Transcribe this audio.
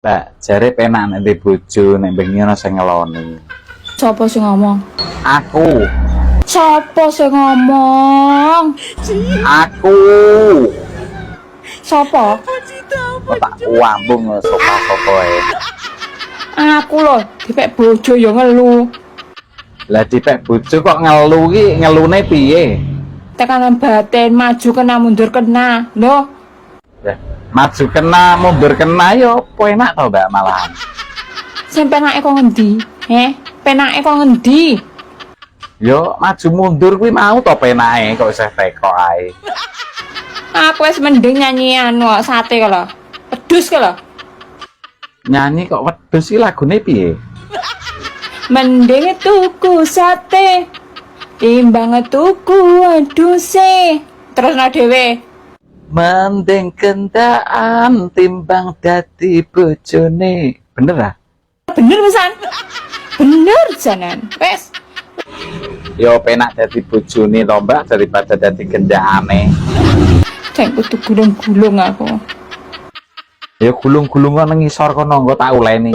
Mbak, jare penak nek ndek bojo nek bengi ana sing ngeloni. Sopo sing ngomong? Aku, Sopo sing ngomong? aku. Sopo? Kok tak wambung sopo ae. Aku lho, dipek bojo ya ngelu. Lah dipek bojo kok ngelu ki ngelune piye? Tekanan batin maju kena mundur kena. Lho, Ya, maju kena, mundur kena yo apa enak to, Mbak malahan. sing penake kok ngendi? Penake kok ngendi? Yo maju mundur kuwi mau to penake kok isih teko ae. Aku wis mending nyanyi anu sate kalau. Pedus kalau. Nyanyi kok wedhus iki lagune piye? Mending tuku sate timbang tuku wedhuse. Terus no dhewe. Mending kendaan timbang dadi bojone. Bener ah? Bener pisan. Bener janan. Wes. Yo penak dadi bojone to, Mbak, daripada dadi gendakane. Cek kudu gulung-gulung aku. Ya gulung-gulung nang ngisor kono engko tak uleni.